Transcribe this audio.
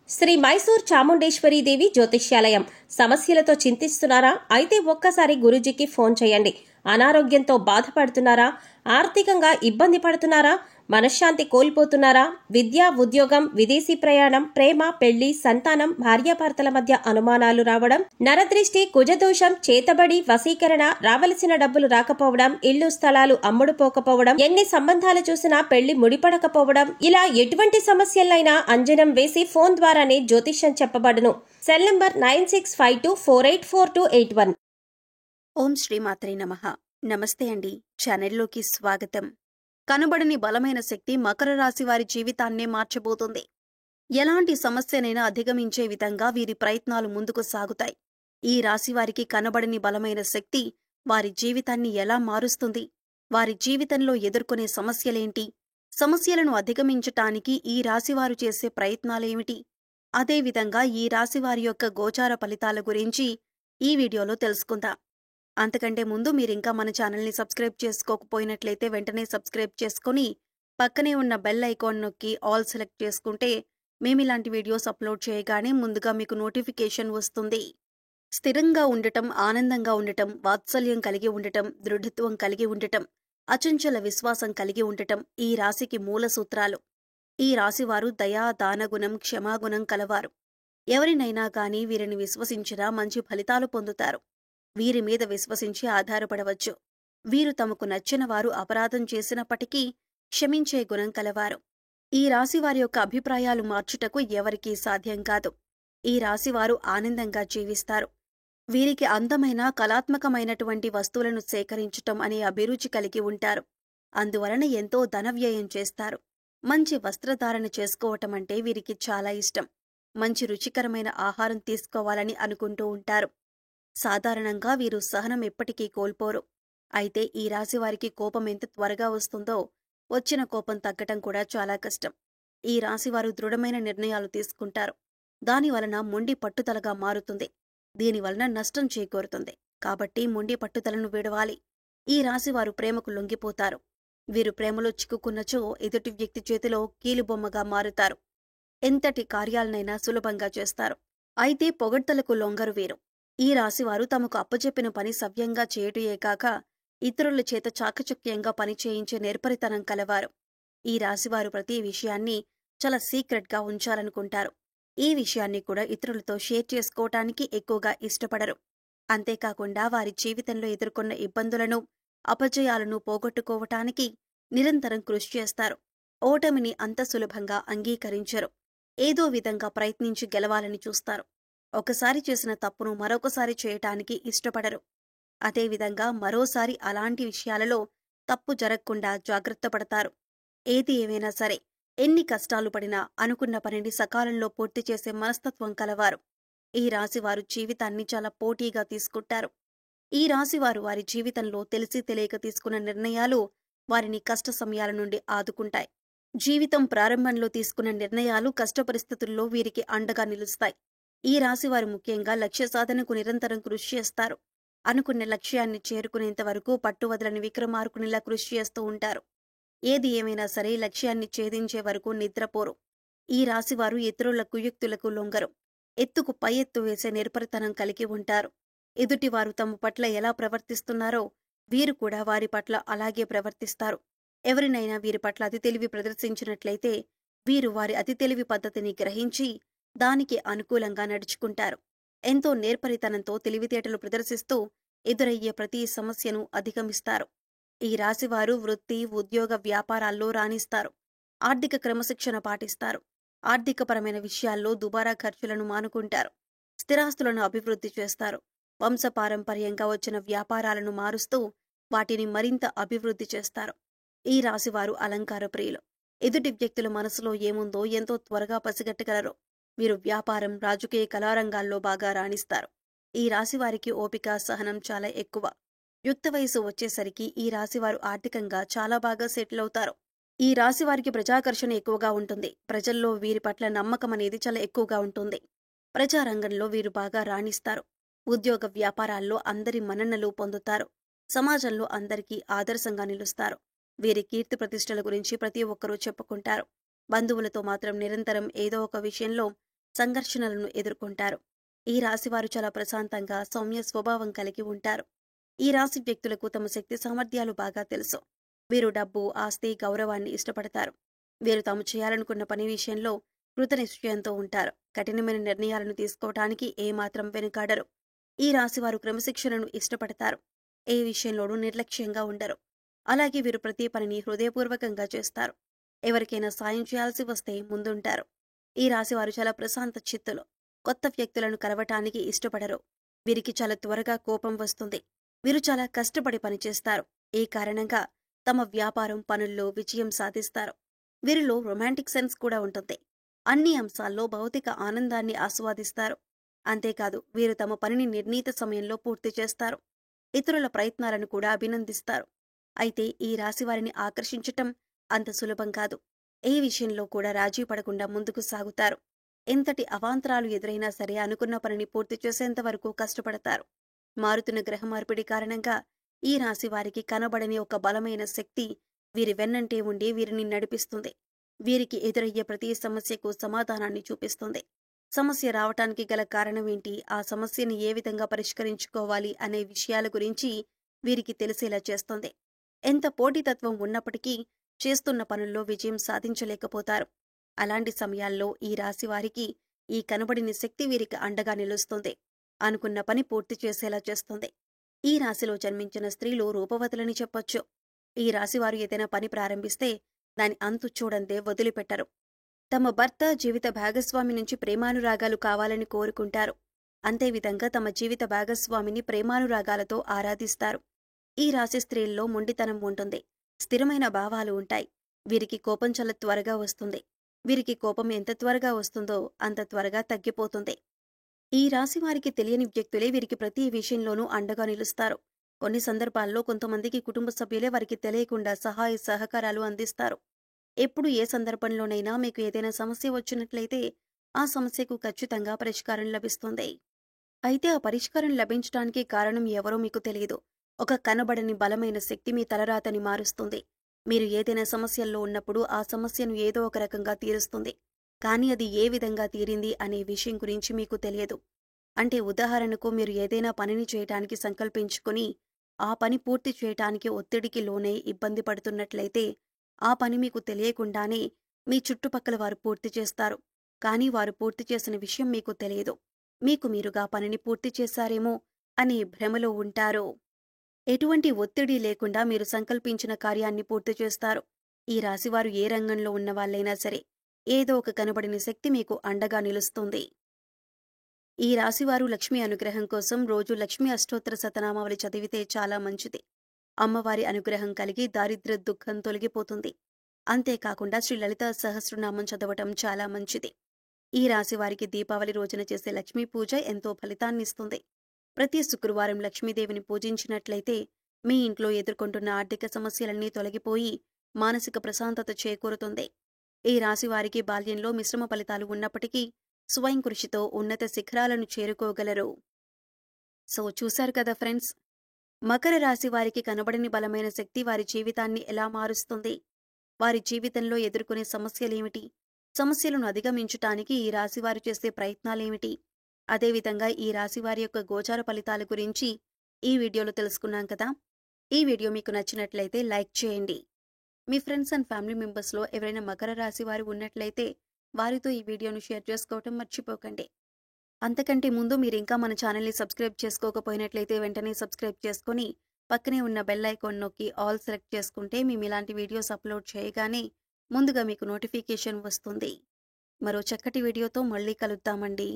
శ్రీ మైసూర్ చాముండేశ్వరి దేవి జ్యోతిష్యాలయం. సమస్యలతో చింతిస్తున్నారా? అయితే ఒక్కసారి గురూజీకి ఫోన్ చేయండి. అనారోగ్యంతో బాధపడుతున్నారా? ఆర్థికంగా ఇబ్బంది పడుతున్నారా? మనశ్శాంతి కోల్పోతున్నారా? విద్య, ఉద్యోగం, విదేశీ ప్రయాణం, ప్రేమ, పెళ్లి, సంతానం, భార్యాభర్తల మధ్య అనుమానాలు రావడం, నరదృష్టి, కుజదోషం, చేతబడి, వశీకరణ, రావలసిన డబ్బులు రాకపోవడం, ఇళ్లు స్థలాలు అమ్ముడుపోకపోవడం, ఎన్ని సంబంధాలు చూసినా పెళ్లి ముడిపడకపోవడం, ఇలా ఎటువంటి సమస్యలైనా అంజనం వేసి ఫోన్ ద్వారానే జ్యోతిష్యం చెప్పబడును. Cell number 9652484281. ఓం శ్రీమాత్రే నమః. నమస్తే అండి. ఛానల్లోకి స్వాగతం. కనబడని బలమైన శక్తి మకర రాశి వారి జీవితాన్నే మార్చబోతుంది. ఎలాంటి సమస్యనైనా అధిగమించే విధంగా వీరి ప్రయత్నాలు ముందుకు సాగుతాయి. ఈ రాశి వారికి కనబడని బలమైన శక్తి వారి జీవితాన్ని ఎలా మారుస్తుంది? వారి జీవితంలో ఎదుర్కొనే సమస్యలేంటి? సమస్యలను అధిగమించటానికి ఈ రాశివారు చేసే ప్రయత్నాలేమిటి? అదేవిధంగా ఈ రాశివారి యొక్క గోచార ఫలితాల గురించి ఈ వీడియోలో తెలుసుకుందాం. అంతకంటే ముందు మీరింకా మన ఛానల్ని సబ్స్క్రైబ్ చేసుకోకపోయినట్లయితే వెంటనే సబ్స్క్రైబ్ చేసుకుని పక్కనే ఉన్న బెల్ ఐకాన్ నొక్కి ఆల్ సెలెక్ట్ చేసుకుంటే మేమిలాంటి వీడియోస్ అప్లోడ్ చేయగానే ముందుగా మీకు నోటిఫికేషన్ వస్తుంది. స్థిరంగా ఉండటం, ఆనందంగా ఉండటం, వాత్సల్యం కలిగి ఉండటం, దృఢత్వం కలిగి ఉండటం, అచంచల విశ్వాసం కలిగి ఉండటం ఈ రాశికి మూల సూత్రాలు. ఈ రాశివారు దయా, దానగుణం, క్షమాగుణం కలవారు. ఎవరినైనా గాని వీరిని విశ్వసించినా మంచి ఫలితాలు పొందుతారు. వీరి మీద విశ్వసించి ఆధారపడవచ్చు. వీరు తమకు నచ్చిన వారు అపరాధం చేసినప్పటికీ క్షమించే గుణం కలవారు. ఈ రాశివారి యొక్క అభిప్రాయాలు మార్చుటకు ఎవరికీ సాధ్యం కాదు. ఈ రాశివారు ఆనందంగా జీవిస్తారు. వీరికి అందమైన, కళాత్మకమైనటువంటి వస్తువులను సేకరించటం అనే అభిరుచి కలిగి ఉంటారు. అందువలన ఎంతో ధన వ్యయం చేస్తారు. మంచి వస్త్రధారణ చేసుకోవటం అంటే వీరికి చాలా ఇష్టం. మంచి రుచికరమైన ఆహారం తీసుకోవాలని అనుకుంటూ ఉంటారు. సాధారణంగా వీరు సహనం ఎప్పటికీ కోల్పోరు. అయితే ఈ రాశివారికి కోపం ఎంత త్వరగా వస్తుందో వచ్చిన కోపం తగ్గటం కూడా చాలా కష్టం. ఈ రాశివారు దృఢమైన నిర్ణయాలు తీసుకుంటారు. దానివలన మొండి పట్టుదలగా మారుతుంది. దీనివలన నష్టం చేకూరుతుంది. కాబట్టి మొండి పట్టుదలను విడవాలి. ఈ రాశివారు ప్రేమకు లొంగిపోతారు. వీరు ప్రేమలో చిక్కుకున్నచో ఎదుటి వ్యక్తి చేతిలో కీలుబొమ్మగా మారుతారు. ఎంతటి కార్యాలనైనా సులభంగా చేస్తారు. అయితే పొగడ్తలకు లొంగరు వీరు. ఈ రాశివారు తమకు అప్పచెప్పిన పని సవ్యంగా చేయుటయే కాక ఇతరుల చేత చాకచక్యంగా పని చేయించే నేర్పరితనం కలవారు. ఈ రాశివారు ప్రతి విషయాన్ని చాలా సీక్రెట్గా ఉంచాలనుకుంటారు. ఈ విషయాన్ని కూడా ఇతరులతో షేర్ చేసుకోవటానికి ఎక్కువగా ఇష్టపడరు. అంతేకాకుండా వారి జీవితంలో ఎదుర్కొన్న ఇబ్బందులను, అపజయాలను పోగొట్టుకోవటానికి నిరంతరం కృషి చేస్తారు. ఓటమిని అంత సులభంగా అంగీకరించరు. ఏదో విధంగా ప్రయత్నించి గెలవాలని చూస్తారు. ఒకసారి చేసిన తప్పును మరొకసారి చేయటానికి ఇష్టపడరు. అదేవిధంగా మరోసారి అలాంటి విషయాలలో తప్పు జరగకుండా జాగ్రత్త పడతారు. ఏది ఏమైనా సరే, ఎన్ని కష్టాలు పడినా అనుకున్న పనిని సకాలంలో పూర్తి చేసే మనస్తత్వం కలవారు. ఈ రాశివారు జీవితాన్ని చాలా పోటీగా తీసుకుంటారు. ఈ రాశివారు వారి జీవితంలో తెలిసి తెలియక తీసుకున్న నిర్ణయాలు వారిని కష్ట సమయాల నుండి ఆదుకుంటాయి. జీవితం ప్రారంభంలో తీసుకున్న నిర్ణయాలు కష్ట పరిస్థితుల్లో వీరికి అండగా నిలుస్తాయి. ఈ రాశివారు ముఖ్యంగా లక్ష్య సాధనకు నిరంతరం కృషి చేస్తారు. అనుకున్న లక్ష్యాన్ని చేరుకునేంత వరకు పట్టువదలని విక్రమార్కునిలా కృషి చేస్తూ ఉంటారు. ఏది ఏమైనా సరే లక్ష్యాన్ని ఛేదించే వరకు నిద్రపోరు. ఈ రాశివారు ఇతరుల కుయుక్తులకు లొంగరు. ఎత్తుకు పై ఎత్తు వేసే నిర్భరతనం కలిగి ఉంటారు. ఎదుటివారు తమ పట్ల ఎలా ప్రవర్తిస్తున్నారో వీరు కూడా వారి పట్ల అలాగే ప్రవర్తిస్తారు. ఎవరినైనా వీరి పట్ల అతి తెలివి ప్రదర్శించినట్లయితే వీరు వారి అతి తెలివి పద్ధతిని గ్రహించి దానికి అనుకూలంగా నడుచుకుంటారు. ఎంతో నేర్పరితనంతో తెలివితేటలు ప్రదర్శిస్తూ ఎదురయ్యే ప్రతి సమస్యను అధిగమిస్తారు. ఈ రాశివారు వృత్తి, ఉద్యోగ, వ్యాపారాల్లో రాణిస్తారు. ఆర్థిక క్రమశిక్షణ పాటిస్తారు. ఆర్థికపరమైన విషయాల్లో దుబారా ఖర్చులను మానుకుంటారు. స్థిరాస్తులను అభివృద్ధి చేస్తారు. వంశపారంపర్యంగా వచ్చిన వ్యాపారాలను మారుస్తూ వాటిని మరింత అభివృద్ధి చేస్తారు. ఈ రాశివారు అలంకార ప్రియులు. ఎదుటి వ్యక్తుల మనసులో ఏముందో ఎంతో త్వరగా పసిగట్టగలరు. వీరు వ్యాపారం, రాజకీయ, కళారంగాల్లో బాగా రాణిస్తారు. ఈ రాశివారికి ఓపిక, సహనం చాలా ఎక్కువ. యుక్త వయసు వచ్చేసరికి ఈ రాశివారు ఆర్థికంగా చాలా బాగా సెటిల్ అవుతారు. ఈ రాశివారికి ప్రజాకర్షణ ఎక్కువగా ఉంటుంది. ప్రజల్లో వీరి పట్ల నమ్మకం అనేది చాలా ఎక్కువగా ఉంటుంది. ప్రజారంగంలో వీరు బాగా రాణిస్తారు. ఉద్యోగ వ్యాపారాల్లో అందరి మన్ననలు పొందుతారు. సమాజంలో అందరికీ ఆదర్శంగా నిలుస్తారు. వీరి కీర్తి ప్రతిష్టల గురించి ప్రతి ఒక్కరూ చెప్పుకుంటారు. బంధువులతో మాత్రం నిరంతరం ఏదో ఒక విషయంలో సంఘర్షణలను ఎదుర్కొంటారు. ఈ రాశివారు చాలా ప్రశాంతంగా, సౌమ్య స్వభావం కలిగి ఉంటారు. ఈ రాశి వ్యక్తులకు తమ శక్తి సామర్థ్యాలు బాగా తెలుసు. వీరు డబ్బు, ఆస్తి, గౌరవాన్ని ఇష్టపడతారు. వీరు తాము చేయాలనుకున్న పని విషయంలో కృతనిశ్చయంతో ఉంటారు. కఠినమైన నిర్ణయాలను తీసుకోవటానికి ఏమాత్రం వెనుకాడరు. ఈ రాశివారు క్రమశిక్షణను ఇష్టపడతారు. ఏ విషయంలోనూ నిర్లక్ష్యంగా ఉండరు. అలాగే వీరు ప్రతి పనిని హృదయపూర్వకంగా చేస్తారు. ఎవరికైనా సాయం చేయాల్సి వస్తే ముందుంటారు. ఈ రాశివారు చాలా ప్రశాంత చిత్తులు. కొత్త వ్యక్తులను కలవటానికి ఇష్టపడరు. వీరికి చాలా త్వరగా కోపం వస్తుంది. వీరు చాలా కష్టపడి పనిచేస్తారు. ఈ కారణంగా తమ వ్యాపారం, పనుల్లో విజయం సాధిస్తారు. వీరిలో రొమాంటిక్ సెన్స్ కూడా ఉంటుంది. అన్ని అంశాల్లో భౌతిక ఆనందాన్ని ఆస్వాదిస్తారు. అంతేకాదు వీరు తమ పనిని నిర్ణీత సమయంలో పూర్తి చేస్తారు. ఇతరుల ప్రయత్నాలను కూడా అభినందిస్తారు. అయితే ఈ రాశివారిని ఆకర్షించటం అంత సులభం కాదు. ఏ విషయంలో కూడా రాజీ పడకుండా ముందుకు సాగుతారు. ఎంతటి అవాంతరాలు ఎదురైనా సరే అనుకున్న పనిని పూర్తి చేసేంత వరకు కష్టపడతారు. మారుతున్న గ్రహ మార్పిడి కారణంగా ఈ రాశి వారికి కనబడని ఒక బలమైన శక్తి వీరి వెన్నంటే ఉండి వీరిని నడిపిస్తుంది. వీరికి ఎదురయ్యే ప్రతి సమస్యకు సమాధానాన్ని చూపిస్తుంది. సమస్య రావటానికి గల కారణమేంటి, ఆ సమస్యని ఏ విధంగా పరిష్కరించుకోవాలి అనే విషయాల గురించి వీరికి తెలిసేలా చేస్తుంది. ఎంత పోటీతత్వం ఉన్నప్పటికీ చేస్తున్న పనుల్లో విజయం సాధించలేకపోతారు. అలాంటి సమయాల్లో ఈ రాశి వారికి ఈ కనబడిన శక్తి వీరికి అండగా నిలుస్తుంది. అనుకున్న పని పూర్తి చేసేలా చేస్తుంది. ఈ రాశిలో జన్మించిన స్త్రీలు రూపవతులని చెప్పొచ్చు. ఈ రాశివారు ఏదైనా పని ప్రారంభిస్తే దాని అంతు చూడందే వదిలిపెట్టరు. తమ భర్త, జీవిత భాగస్వామి నుంచి ప్రేమానురాగాలు కావాలని కోరుకుంటారు. అంతేవిధంగా తమ జీవిత భాగస్వామిని ప్రేమానురాగాలతో ఆరాధిస్తారు. ఈ రాశి స్త్రీల్లో మొండితనం ఉంటుంది. స్థిరమైన భావాలు ఉంటాయి. వీరికి కోపం చాలా త్వరగా వస్తుంది. వీరికి కోపం ఎంత త్వరగా వస్తుందో అంత త్వరగా తగ్గిపోతుంది. ఈ రాశి వారికి తెలియని వ్యక్తులే వీరికి ప్రతి విషయంలోనూ అండగా నిలుస్తారు. కొన్ని సందర్భాల్లో కొంతమందికి కుటుంబ సభ్యులే వారికి తెలియకుండా సహాయ సహకారాలు అందిస్తారు. ఎప్పుడు ఏ సందర్భంలోనైనా మీకు ఏదైనా సమస్య వచ్చినట్లయితే ఆ సమస్యకు ఖచ్చితంగా పరిష్కారం లభిస్తుంది. అయితే ఆ పరిష్కారం లభించడానికి కారణం ఎవరో మీకు తెలియదు. ఒక కనబడని బలమైన శక్తి మీ తలరాతని మారుస్తుంది. మీరు ఏదైనా సమస్యల్లో ఉన్నప్పుడు ఆ సమస్యను ఏదో ఒక రకంగా తీరుస్తుంది. కానీ అది ఏ విధంగా తీరింది అనే విషయం గురించి మీకు తెలియదు. అంటే ఉదాహరణకు మీరు ఏదైనా పనిని చేయటానికి సంకల్పించుకుని ఆ పని పూర్తి చేయటానికి ఒత్తిడికి లోనై ఇబ్బంది పడుతున్నట్లయితే ఆ పని మీకు తెలియకుండానే మీ చుట్టుపక్కల వారు పూర్తి చేస్తారు. కానీ వారు పూర్తి చేసిన విషయం మీకు తెలియదు. మీకు మీరుగా పనిని పూర్తి చేశారేమో అనే భ్రమలో ఉంటారు. ఎటువంటి ఒత్తిడి లేకుండా మీరు సంకల్పించిన కార్యాన్ని పూర్తి చేస్తారు. ఈ రాశివారు ఏ రంగంలో ఉన్నవాళ్ళైనా సరే ఏదో ఒక కనబడిన శక్తి మీకు అండగా నిలుస్తుంది. ఈ రాశివారు లక్ష్మీ అనుగ్రహం కోసం రోజు లక్ష్మీ అష్టోత్తర శతనామావళి చదివితే చాలా మంచిది. అమ్మవారి అనుగ్రహం కలిగి దారిద్ర్య దుఃఖం తొలగిపోతుంది. అంతేకాకుండా శ్రీ లలితా సహస్రనామం చదవటం చాలా మంచిది. ఈ రాశివారికి దీపావళి రోజున చేసే లక్ష్మీ పూజ ఎంతో ఫలితాన్నిస్తుంది. ప్రతి శుక్రవారం లక్ష్మీదేవిని పూజించినట్లయితే మీ ఇంట్లో ఎదుర్కొంటున్న ఆర్థిక సమస్యలన్నీ తొలగిపోయి మానసిక ప్రశాంతత చేకూరుతుంది. ఈ రాశివారికి బాల్యంలో మిశ్రమ ఫలితాలు ఉన్నప్పటికీ స్వయం కృషితో ఉన్నత శిఖరాలను చేరుకోగలరు. సో చూశారు కదా ఫ్రెండ్స్, మకర రాశి వారికి కనబడని బలమైన శక్తి వారి జీవితాన్ని ఎలా మారుస్తుంది, వారి జీవితంలో ఎదుర్కొనే సమస్యలేమిటి, సమస్యలను అధిగమించటానికి ఈ రాశివారు చేసే ప్రయత్నాలేమిటి, అదేవిధంగా ఈ రాశివారి యొక్క గోచార ఫలితాల గురించి ఈ వీడియోలో తెలుసుకున్నాం కదా. ఈ వీడియో మీకు నచ్చినట్లయితే లైక్ చేయండి. మీ ఫ్రెండ్స్ అండ్ ఫ్యామిలీ మెంబర్స్లో ఎవరైనా మకర రాశి వారు ఉన్నట్లయితే వారితో ఈ వీడియోను షేర్ చేసుకోవటం మర్చిపోకండి. అంతకంటే ముందు మీరు ఇంకా మన ఛానల్ని సబ్స్క్రైబ్ చేసుకోకపోయినట్లయితే వెంటనే సబ్స్క్రైబ్ చేసుకొని పక్కనే ఉన్న బెల్ ఐకాన్ నొక్కి ఆల్ సెలెక్ట్ చేసుకుంటే మేము ఇలాంటి వీడియోస్ అప్లోడ్ చేయగానే ముందుగా మీకు నోటిఫికేషన్ వస్తుంది. మరో చక్కటి వీడియోతో మళ్ళీ కలుద్దామండి.